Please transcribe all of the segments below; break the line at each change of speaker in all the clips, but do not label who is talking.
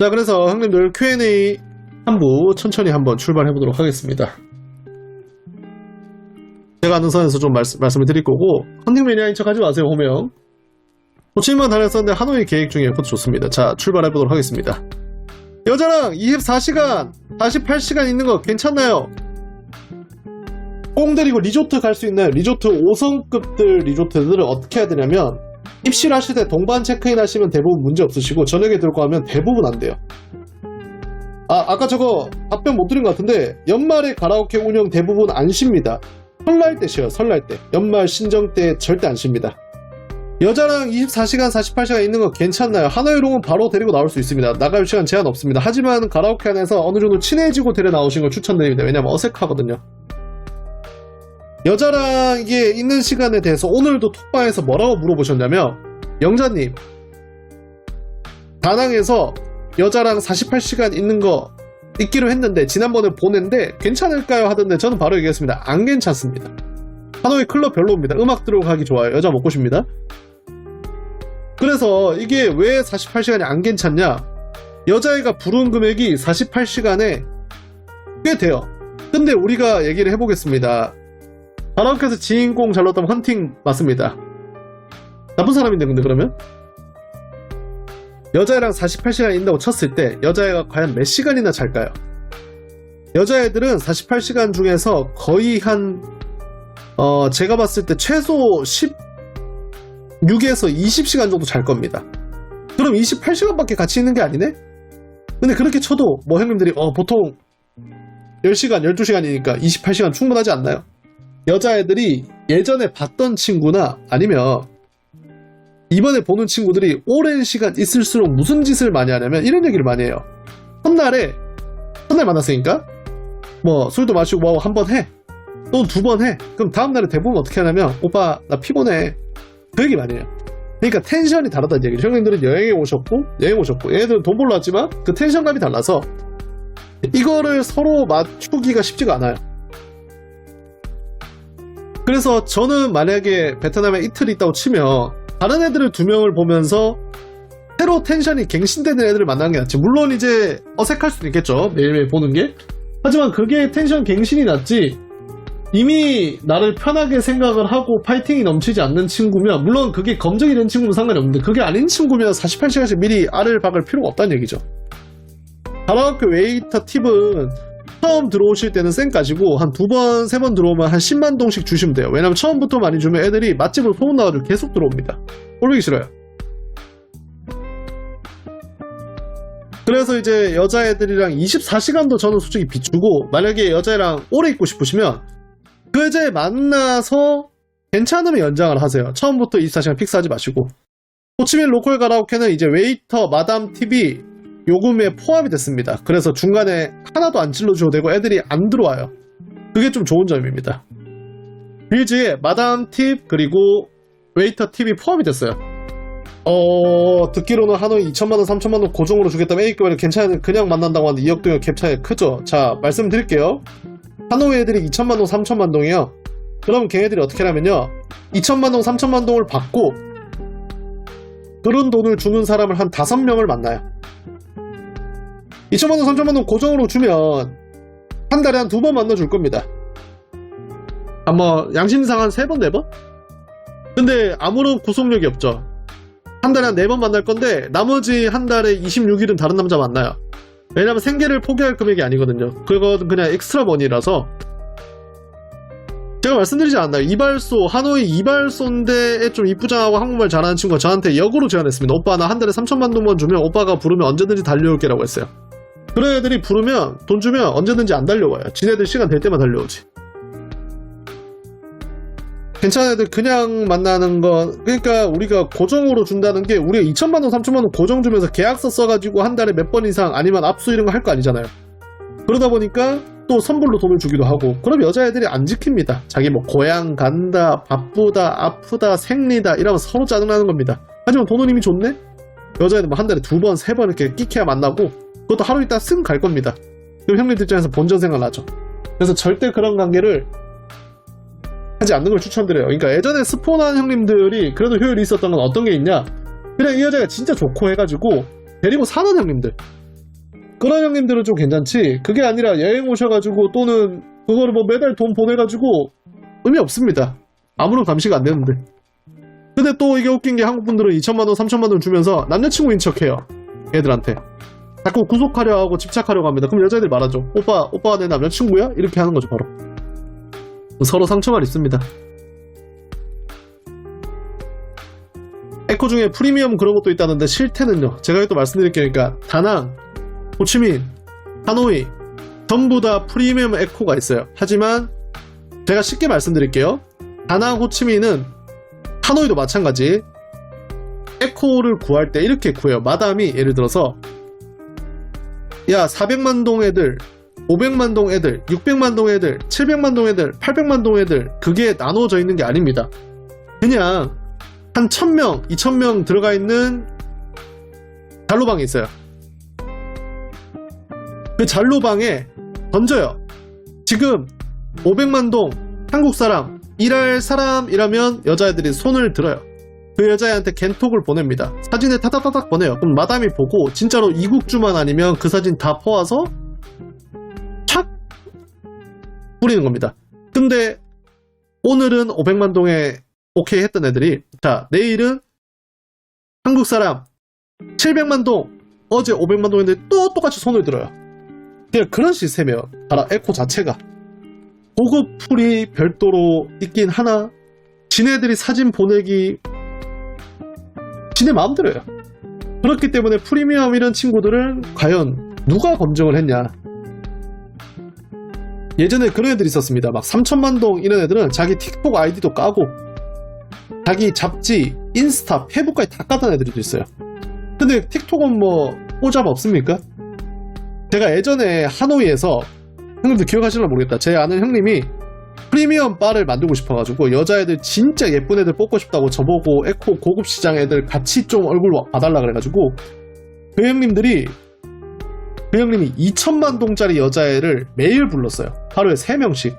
자, 그래서 형님들 Q&A 한부 천천히 한번 출발해 보도록 하겠습니다. 제가 아는 선에서 좀 말씀을 드릴 거고, 헌팅 매니아인 척 하지 마세요. 호명 호치민만 다녔었는데 하노이 계획 중이에요. 그것도 좋습니다. 자, 출발해 보도록 하겠습니다. 여자랑 24시간 48시간 있는 거 괜찮나요? 꽁 데리고 리조트 갈 수 있나요? 리조트 5성급들 리조트들을 어떻게 해야 되냐면, 입실하실 때 동반 체크인 하시면 대부분 문제 없으시고, 저녁에 들고 가면 대부분 안 돼요. 아까 저거 답변 못 드린 것 같은데, 연말에 가라오케 운영 대부분 안 쉽니다. 설날 때 쉬어요. 설날 때. 연말 신정 때 절대 안 쉽니다. 여자랑 24시간 48시간 있는 거 괜찮나요? 하노이롱은 바로 데리고 나올 수 있습니다. 나갈 시간 제한 없습니다. 하지만 가라오케 안에서 어느 정도 친해지고 데려 나오신 걸 추천드립니다. 왜냐면 어색하거든요. 여자랑 이게 있는 시간에 대해서 오늘도 톡방에서 뭐라고 물어보셨냐면, 영자님, 다낭에서 여자랑 48시간 있는 거 있기로 했는데 지난번에 보냈는데 괜찮을까요? 하던데 저는 바로 얘기했습니다. 안 괜찮습니다. 하노이 클럽 별로입니다. 음악 들고 가기 좋아요. 여자 먹고 싶습니다. 그래서 이게 왜 48시간이 안 괜찮냐? 여자애가 부른 금액이 48시간에 꽤 돼요. 근데 우리가 얘기를 해보겠습니다. 가라오케에서 지인공 잘 넣었다면 헌팅 맞습니다. 나쁜 사람인데 근데 그러면? 여자애랑 48시간 있다고 쳤을 때 여자애가 과연 몇 시간이나 잘까요? 여자애들은 48시간 중에서 거의 제가 봤을 때 최소 16에서 20시간 정도 잘 겁니다. 그럼 28시간밖에 같이 있는 게 아니네? 근데 그렇게 쳐도 뭐 형님들이 보통 10시간, 12시간이니까 28시간 충분하지 않나요? 여자애들이 예전에 봤던 친구나 아니면 이번에 보는 친구들이 오랜 시간 있을수록 무슨 짓을 많이 하냐면 이런 얘기를 많이 해요. 첫날 만났으니까 뭐 술도 마시고 뭐 한 번 해, 또 두 번 해. 그럼 다음날에 대부분 어떻게 하냐면, 오빠 나 피곤해, 그 얘기 많이 해요. 그러니까 텐션이 다르다는 얘기죠. 형님들은 여행 오셨고 얘네들은 돈 벌러 왔지만 그 텐션감이 달라서 이거를 서로 맞추기가 쉽지가 않아요. 그래서 저는 만약에 베트남에 이틀 있다고 치면 다른 애들을 2명을 보면서 새로 텐션이 갱신되는 애들을 만나는 게 낫지. 물론 이제 어색할 수도 있겠죠, 매일매일 보는 게. 하지만 그게 텐션 갱신이 낫지, 이미 나를 편하게 생각을 하고 파이팅이 넘치지 않는 친구면, 물론 그게 검증이 된 친구면 상관이 없는데 그게 아닌 친구면 48시간씩 미리 알을 박을 필요가 없다는 얘기죠. 가라오케 웨이터 팁은 처음 들어오실 때는 쌩 까지고 한 2번, 3번 들어오면 한 10만 동씩 주시면 돼요. 왜냐면 처음부터 많이 주면 애들이 맛집으로 소문나가지고 계속 들어옵니다. 꼴보기 싫어요. 그래서 이제 여자애들이랑 24시간도 저는 솔직히 비추고, 만약에 여자애랑 오래 있고 싶으시면 그 여자애 만나서 괜찮으면 연장을 하세요. 처음부터 24시간 픽스하지 마시고. 호치민 로컬 가라오케는 이제 웨이터, 마담 팁이 요금에 포함이 됐습니다. 그래서 중간에 하나도 안 찔러줘도 되고 애들이 안 들어와요. 그게 좀 좋은 점입니다. 빌즈에 마담 팁 그리고 웨이터 팁이 포함이 됐어요. 듣기로는 하노이 2천만원 3천만원 고정으로 주겠다면 A급에 괜찮은, 그냥 만난다고 하는데 2억 동의 갭 차이 크죠. 자, 말씀드릴게요. 하노이 애들이 2천만동 3천만동이에요. 그럼 걔네들이 어떻게 하냐면요, 2천만동 3천만동을 받고 그런 돈을 주는 사람을 한 5명을 만나요. 2천만동 3천만동 고정으로 주면 한 달에 한 2번 만나줄 겁니다. 양심상 한 3번 4번? 근데 아무런 구속력이 없죠. 한 달에 한 4번 만날 건데 나머지 한 달에 26일은 다른 남자 만나요. 왜냐면 생계를 포기할 금액이 아니거든요. 그건 그냥 엑스트라 머니라서. 제가 말씀드리지 않았나요? 이발소, 하노이 이발소인데 좀 이쁘장하고 한국말 잘하는 친구가 저한테 역으로 제안했습니다. 오빠 나 한 달에 3천만 동만 주면 오빠가 부르면 언제든지 달려올게 라고 했어요. 그런 애들이 부르면, 돈 주면 언제든지 안 달려와요. 지네들 시간 될 때만 달려오지. 괜찮은 애들 그냥 만나는 건, 그러니까 우리가 고정으로 준다는 게, 우리가 2천만원 3천만원 고정 주면서 계약서 써가지고 한 달에 몇 번 이상 아니면 압수 이런 거 할 거 아니잖아요. 그러다 보니까 또 선불로 돈을 주기도 하고, 그럼 여자애들이 안 지킵니다. 자기 뭐 고향 간다, 바쁘다, 아프다, 생리다 이러면 서로 짜증나는 겁니다. 하지만 돈은 이미 줬네? 여자애들 뭐 한 달에 2번, 3번 이렇게 끼켜야 만나고, 그것도 하루 있다 쓱 갈 겁니다. 그럼 형님들 입장에서 본전 생각나죠. 그래서 절대 그런 관계를 하지 않는 걸 추천드려요. 그러니까 예전에 스폰한 형님들이 그래도 효율이 있었던 건 어떤 게 있냐, 그냥 이 여자가 진짜 좋고 해가지고 데리고 사는 형님들, 그런 형님들은 좀 괜찮지. 그게 아니라 여행 오셔가지고 또는 그거를 뭐 매달 돈 보내가지고 의미 없습니다. 아무런 감시가 안 되는데. 근데 또 이게 웃긴 게 한국 분들은 2천만원, 3천만원 주면서 남자친구인 척해요. 애들한테. 자꾸 구속하려 하고 집착하려고 합니다. 그럼 여자애들이 말하죠. 오빠 내 남자친구야? 이렇게 하는 거죠, 바로. 서로 상처만 있습니다. 에코 중에 프리미엄 그런 것도 있다는데 실태는요. 제가 또 말씀드릴게요. 그러니까 다낭, 호치민, 하노이 전부 다 프리미엄 에코가 있어요. 하지만 제가 쉽게 말씀드릴게요. 다낭, 호치민은 하노이도 마찬가지. 에코를 구할 때 이렇게 구해요. 마담이 예를 들어서 야 400만 동 애들, 500만 동 애들, 600만 동 애들, 700만 동 애들, 800만 동 애들 그게 나눠져 있는 게 아닙니다. 그냥 한 1000명, 2000명 들어가 있는 잔로방이 있어요. 그 잔로방에 던져요. 지금 500만 동 한국 사람, 일할 사람이라면 여자애들이 손을 들어요. 그 여자애한테 겐톡을 보냅니다. 사진을 타닥타닥 보내요. 그럼 마담이 보고 진짜로 이국주만 아니면 그 사진 다 퍼와서 착 뿌리는 겁니다. 근데 오늘은 500만 동에 오케이 했던 애들이 자 내일은 한국 사람 700만 동 어제 500만 동인데 또 똑같이 손을 들어요. 그냥 그런 시스템이에요. 알아 에코 자체가. 고급 풀이 별도로 있긴 하나 지네들이 사진 보내기 지네 마음대로예요. 그렇기 때문에 프리미엄 이런 친구들은 과연 누가 검증을 했냐. 예전에 그런 애들이 있었습니다. 막 3천만 동 이런 애들은 자기 틱톡 아이디도 까고 자기 잡지, 인스타, 페북까지 다 까던 애들도 있어요. 근데 틱톡은 뭐 오잡 없습니까? 제가 예전에 하노이에서 형님들 기억하실지 모르겠다. 제 아는 형님이 프리미엄 바를 만들고 싶어가지고 여자애들 진짜 예쁜 애들 뽑고 싶다고 저보고 에코 고급 시장 애들 같이 좀 얼굴 봐달라 그래가지고 그 형님이 2천만 동짜리 여자애를 매일 불렀어요. 하루에 3명씩.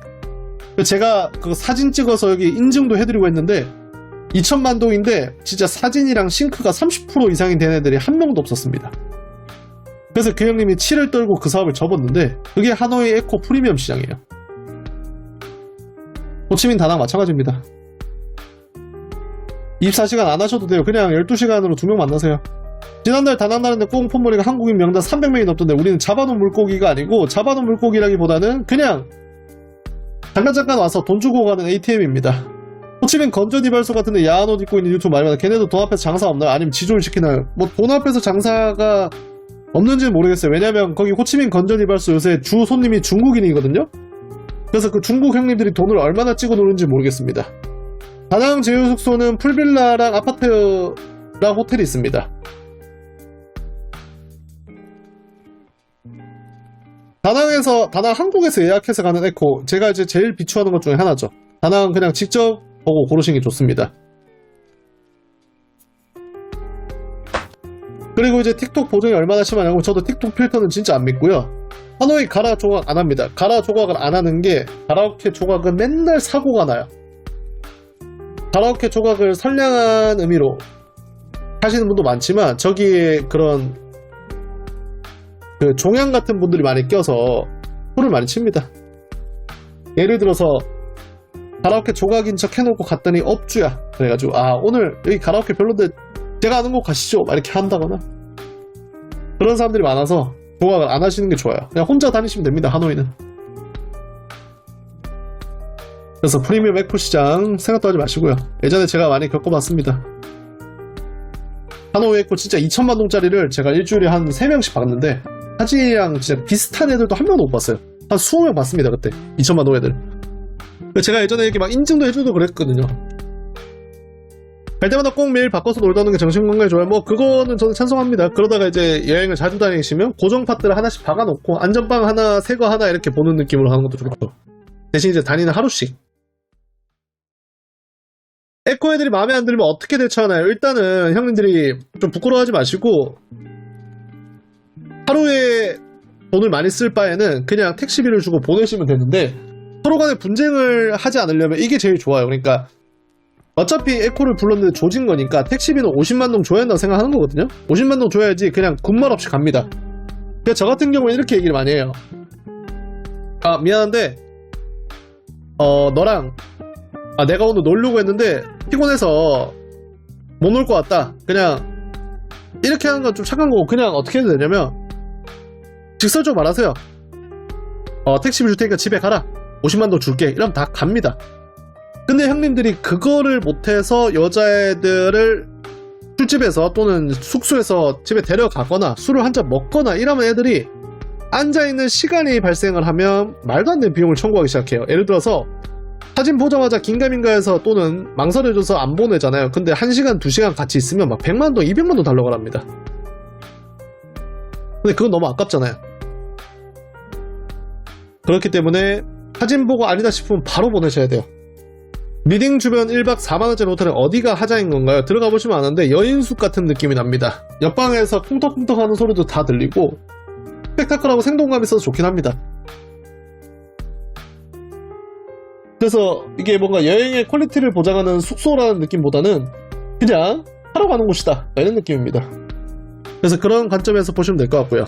제가 그 사진 찍어서 여기 인증도 해드리고 했는데 2천만 동인데 진짜 사진이랑 싱크가 30% 이상이 된 애들이 한 명도 없었습니다. 그래서 그 형님이 치를 떨고 그 사업을 접었는데 그게 하노이 에코 프리미엄 시장이에요. 호치민 다낭 마찬가지입니다. 24시간 안 하셔도 돼요. 그냥 12시간으로 2명 만나세요. 지난달 다낭 가는데 꽁폼머리가 한국인 명단 300명이 넘던데 우리는 잡아놓은 물고기가 아니고 잡아놓은 물고기라기보다는 그냥 잠깐 와서 돈 주고 가는 ATM입니다. 호치민 건전이발소 같은데 야한 옷 입고 있는 유튜브 많이 봐요. 걔네도 돈 앞에서 장사 없나요? 아니면 지존을 시키나요? 뭐 돈 앞에서 장사가 없는지는 모르겠어요. 왜냐면 거기 호치민 건전이발소 요새 주 손님이 중국인이거든요. 그래서 그 중국 형님들이 돈을 얼마나 찍어 놓는지 모르겠습니다. 다낭 제휴 숙소는 풀빌라랑 아파트랑 호텔이 있습니다. 다낭 한국에서 예약해서 가는 에코 제가 이제 제일 비추하는 것 중에 하나죠. 다낭 그냥 직접 보고 고르시는 게 좋습니다. 그리고 이제 틱톡 보정이 얼마나 심하냐고 저도 틱톡 필터는 진짜 안 믿고요. 하노이 가라 조각 안 합니다. 가라 조각을 안 하는 게 가라오케 조각은 맨날 사고가 나요. 가라오케 조각을 선량한 의미로 하시는 분도 많지만 저기에 그런 그 종양 같은 분들이 많이 껴서 소를 많이 칩니다. 예를 들어서 가라오케 조각인 척 해놓고 갔더니 업주야. 그래가지고 아 오늘 여기 가라오케 별론데 제가 아는 곳 가시죠. 막 이렇게 한다거나 그런 사람들이 많아서 조각을 안 하시는 게 좋아요. 그냥 혼자 다니시면 됩니다. 하노이는. 그래서 프리미엄 에코 시장 생각도 하지 마시고요. 예전에 제가 많이 겪어봤습니다. 하노이 에코 진짜 2천만 동짜리를 제가 일주일에 한 3명씩 봤는데 사진이랑 진짜 비슷한 애들도 한 명도 못 봤어요. 한 20명 봤습니다. 그때 2천만 동 애들. 제가 예전에 이렇게 막 인증도 해주고 그랬거든요. 갈 때마다 꼭 매일 바꿔서 놀다 오는 게 정신건강에 좋아요. 뭐 그거는 저는 찬성합니다. 그러다가 이제 여행을 자주 다니시면 고정 파트를 하나씩 박아놓고 안전빵 하나, 새거 하나 이렇게 보는 느낌으로 하는 것도 좋고 대신 이제 다니는 하루씩. 에코 애들이 마음에 안 들면 어떻게 대처하나요? 일단은 형님들이 좀 부끄러워하지 마시고 하루에 돈을 많이 쓸 바에는 그냥 택시비를 주고 보내시면 되는데 서로 간에 분쟁을 하지 않으려면 이게 제일 좋아요. 그러니까 어차피 에코를 불렀는데 조진 거니까 택시비는 50만 동 줘야 한다고 생각하는 거거든요. 50만 동 줘야지 그냥 군말 없이 갑니다. 그러니까 저 같은 경우는 이렇게 얘기를 많이 해요. 아, 미안한데 너랑 내가 오늘 놀려고 했는데 피곤해서 못 놀 것 같다. 그냥 이렇게 하는 건 좀 착한 거고, 그냥 어떻게 해도 되냐면 직설적으로 말하세요. 택시비 줄 테니까 집에 가라. 50만 동 줄게. 이러면 다 갑니다. 근데 형님들이 그거를 못해서 여자애들을 술집에서 또는 숙소에서 집에 데려가거나 술을 한 잔 먹거나 이러면 애들이 앉아있는 시간이 발생을 하면 말도 안 되는 비용을 청구하기 시작해요. 예를 들어서 사진 보자마자 긴가민가해서 또는 망설여져서 안 보내잖아요. 근데 1시간, 2시간 같이 있으면 막 100만 동, 200만 동 달라고 합니다. 근데 그건 너무 아깝잖아요. 그렇기 때문에 사진 보고 아니다 싶으면 바로 보내셔야 돼요. 리딩 주변 1박 4만원짜리 호텔은 어디가 하자인 건가요? 들어가 보시면 아는데 여인숙 같은 느낌이 납니다. 옆방에서 쿵떡쿵떡 하는 소리도 다 들리고 스펙타클하고 생동감 있어서 좋긴 합니다. 그래서 이게 뭔가 여행의 퀄리티를 보장하는 숙소라는 느낌보다는 그냥 하러 가는 곳이다 이런 느낌입니다. 그래서 그런 관점에서 보시면 될 것 같고요.